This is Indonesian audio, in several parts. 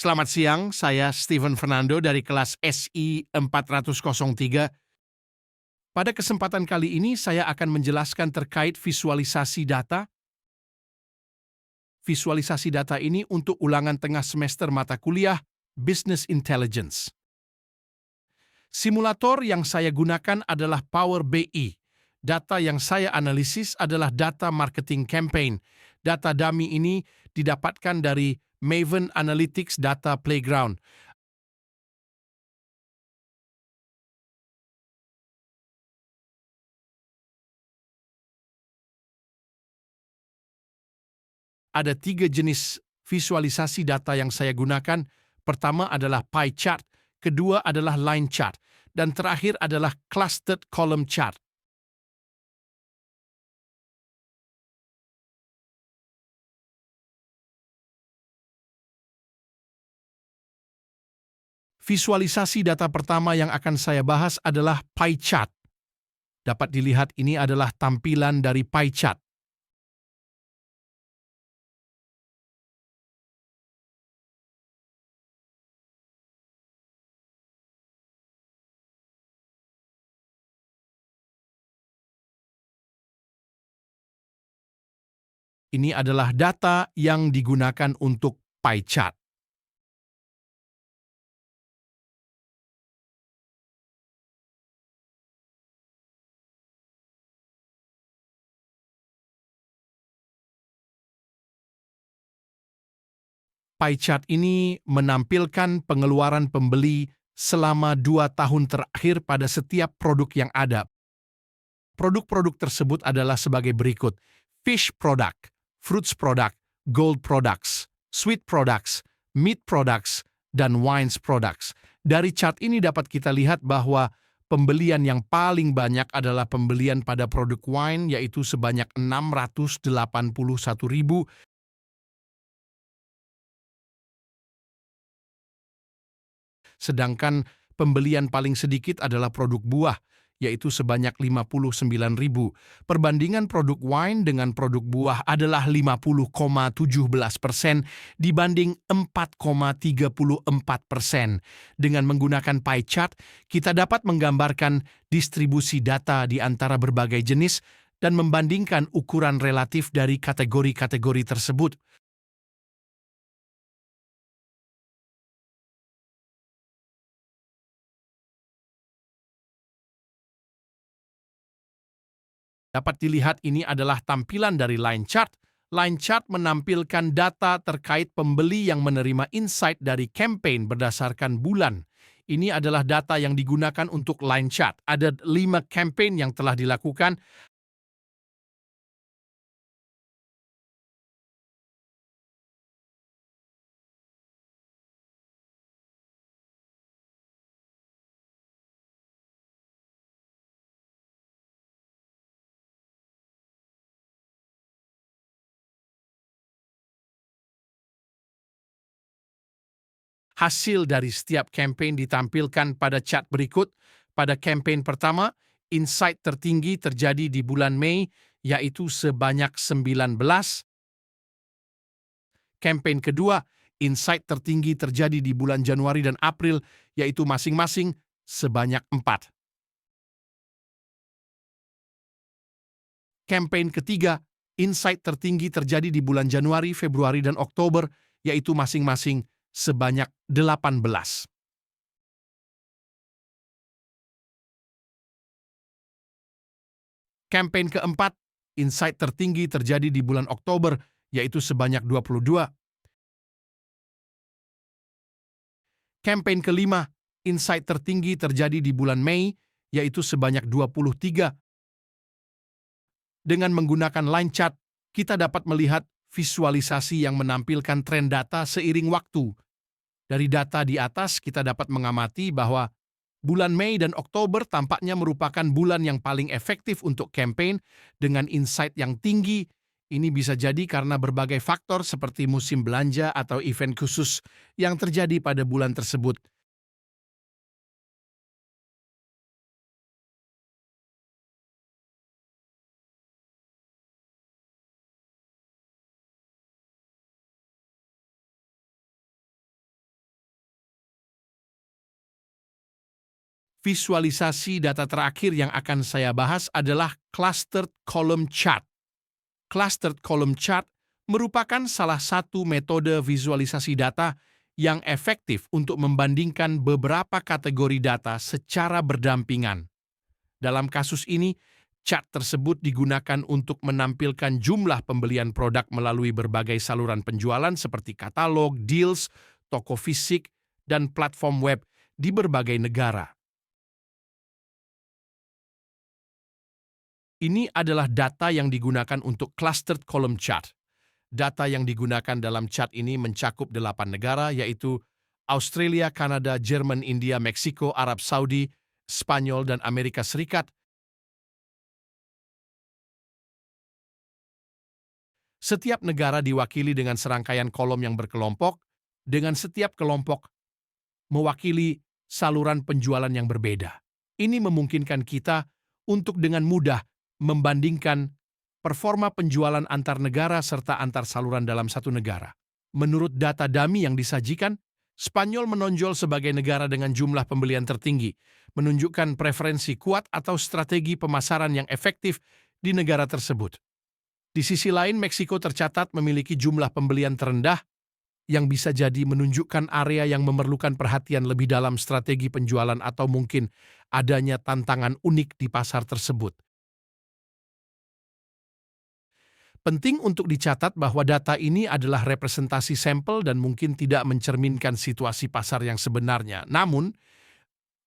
Selamat siang, saya Steven Fernando dari kelas SI 403. Pada kesempatan kali ini saya akan menjelaskan terkait visualisasi data. Visualisasi data ini untuk ulangan tengah semester mata kuliah Business Intelligence. Simulator yang saya gunakan adalah Power BI. Data yang saya analisis adalah data marketing campaign. Data dummy ini didapatkan dari Maven Analytics Data Playground. Ada 3 jenis visualisasi data yang saya gunakan. Pertama adalah pie chart, kedua adalah line chart, dan terakhir adalah clustered column chart. Visualisasi data pertama yang akan saya bahas adalah pie chart. Dapat dilihat ini adalah tampilan dari pie chart. Ini adalah data yang digunakan untuk pie chart. Pie chart ini menampilkan pengeluaran pembeli selama 2 tahun terakhir pada setiap produk yang ada. Produk-produk tersebut adalah sebagai berikut: fish product, fruits product, gold products, sweet products, meat products, dan wines products. Dari chart ini dapat kita lihat bahwa pembelian yang paling banyak adalah pembelian pada produk wine, yaitu sebanyak 681.000. Sedangkan pembelian paling sedikit adalah produk buah, yaitu sebanyak 59.000. Perbandingan produk wine dengan produk buah adalah 50,17% dibanding 4,34%. Dengan menggunakan pie chart, kita dapat menggambarkan distribusi data di antara berbagai jenis dan membandingkan ukuran relatif dari kategori-kategori tersebut. Dapat dilihat ini adalah tampilan dari line chart. Line chart menampilkan data terkait pembeli yang menerima insight dari campaign berdasarkan bulan. Ini adalah data yang digunakan untuk line chart. Ada 5 campaign yang telah dilakukan. Hasil dari setiap campaign ditampilkan pada chart berikut. Pada campaign pertama, insight tertinggi terjadi di bulan Mei, yaitu sebanyak 19. Campaign kedua, insight tertinggi terjadi di bulan Januari dan April, yaitu masing-masing sebanyak 4. Campaign ketiga, insight tertinggi terjadi di bulan Januari, Februari, dan Oktober, yaitu masing-masing sebanyak 18. Campaign keempat, insight tertinggi terjadi di bulan Oktober, yaitu sebanyak 22. Campaign kelima, insight tertinggi terjadi di bulan Mei, yaitu sebanyak 23. Dengan menggunakan line chart, kita dapat melihat visualisasi yang menampilkan tren data seiring waktu. Dari data di atas, kita dapat mengamati bahwa bulan Mei dan Oktober tampaknya merupakan bulan yang paling efektif untuk campaign dengan insight yang tinggi. Ini bisa jadi karena berbagai faktor seperti musim belanja atau event khusus yang terjadi pada bulan tersebut. Visualisasi data terakhir yang akan saya bahas adalah Clustered Column Chart. Clustered Column Chart merupakan salah satu metode visualisasi data yang efektif untuk membandingkan beberapa kategori data secara berdampingan. Dalam kasus ini, chart tersebut digunakan untuk menampilkan jumlah pembelian produk melalui berbagai saluran penjualan seperti katalog, deals, toko fisik, dan platform web di berbagai negara. Ini adalah data yang digunakan untuk Clustered Column Chart. Data yang digunakan dalam chart ini mencakup 8 negara, yaitu Australia, Kanada, Jerman, India, Meksiko, Arab Saudi, Spanyol, dan Amerika Serikat. Setiap negara diwakili dengan serangkaian kolom yang berkelompok, dengan setiap kelompok mewakili saluran penjualan yang berbeda. Ini memungkinkan kita untuk dengan mudah membandingkan performa penjualan antar negara serta antar saluran dalam satu negara. Menurut data dummy yang disajikan, Spanyol menonjol sebagai negara dengan jumlah pembelian tertinggi, menunjukkan preferensi kuat atau strategi pemasaran yang efektif di negara tersebut. Di sisi lain, Meksiko tercatat memiliki jumlah pembelian terendah yang bisa jadi menunjukkan area yang memerlukan perhatian lebih dalam strategi penjualan atau mungkin adanya tantangan unik di pasar tersebut. Penting untuk dicatat bahwa data ini adalah representasi sampel dan mungkin tidak mencerminkan situasi pasar yang sebenarnya. Namun,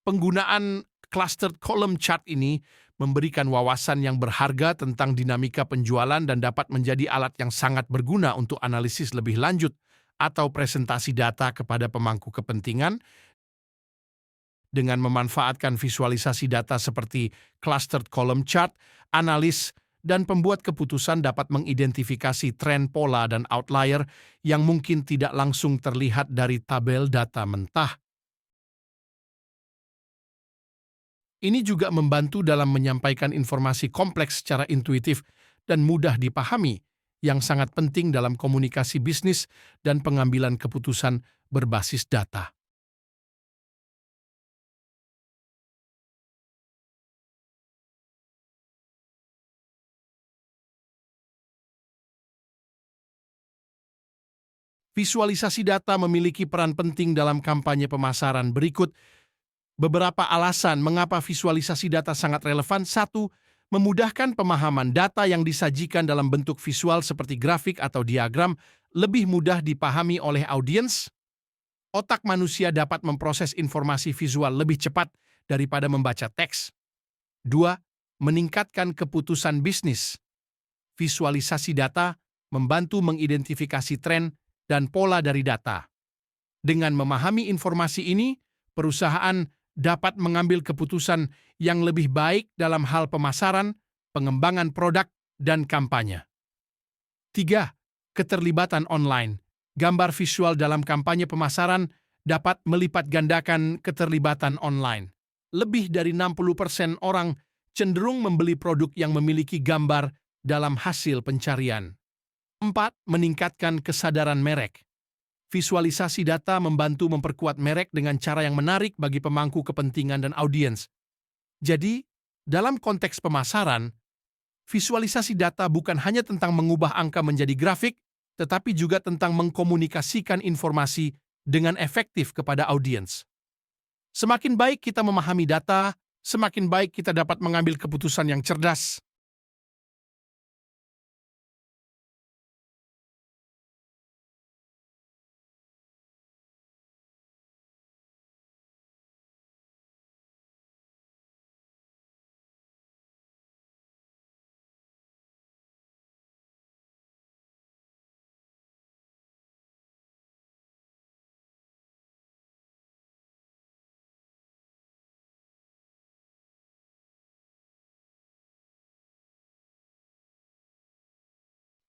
penggunaan clustered column chart ini memberikan wawasan yang berharga tentang dinamika penjualan dan dapat menjadi alat yang sangat berguna untuk analisis lebih lanjut atau presentasi data kepada pemangku kepentingan. Dengan memanfaatkan visualisasi data seperti clustered column chart, analis dan pembuat keputusan dapat mengidentifikasi tren, pola, dan outlier yang mungkin tidak langsung terlihat dari tabel data mentah. Ini juga membantu dalam menyampaikan informasi kompleks secara intuitif dan mudah dipahami, yang sangat penting dalam komunikasi bisnis dan pengambilan keputusan berbasis data. Visualisasi data memiliki peran penting dalam kampanye pemasaran. Berikut beberapa alasan mengapa visualisasi data sangat relevan. 1. Memudahkan pemahaman. Data yang disajikan dalam bentuk visual seperti grafik atau diagram lebih mudah dipahami oleh audiens. Otak manusia dapat memproses informasi visual lebih cepat daripada membaca teks. 2. Meningkatkan keputusan bisnis. Visualisasi data membantu mengidentifikasi tren dan pola dari data. Dengan memahami informasi ini, perusahaan dapat mengambil keputusan yang lebih baik dalam hal pemasaran, pengembangan produk, dan kampanye. 3. Keterlibatan online. Gambar visual dalam kampanye pemasaran dapat melipat gandakan keterlibatan online. Lebih dari 60% orang cenderung membeli produk yang memiliki gambar dalam hasil pencarian. 4. Meningkatkan kesadaran merek. Visualisasi data membantu memperkuat merek dengan cara yang menarik bagi pemangku kepentingan dan audiens. Jadi, dalam konteks pemasaran, visualisasi data bukan hanya tentang mengubah angka menjadi grafik, tetapi juga tentang mengkomunikasikan informasi dengan efektif kepada audiens. Semakin baik kita memahami data, semakin baik kita dapat mengambil keputusan yang cerdas.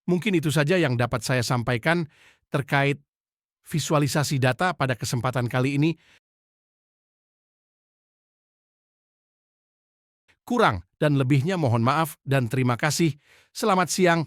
Mungkin itu saja yang dapat saya sampaikan terkait visualisasi data pada kesempatan kali ini. Kurang dan lebihnya mohon maaf dan terima kasih. Selamat siang.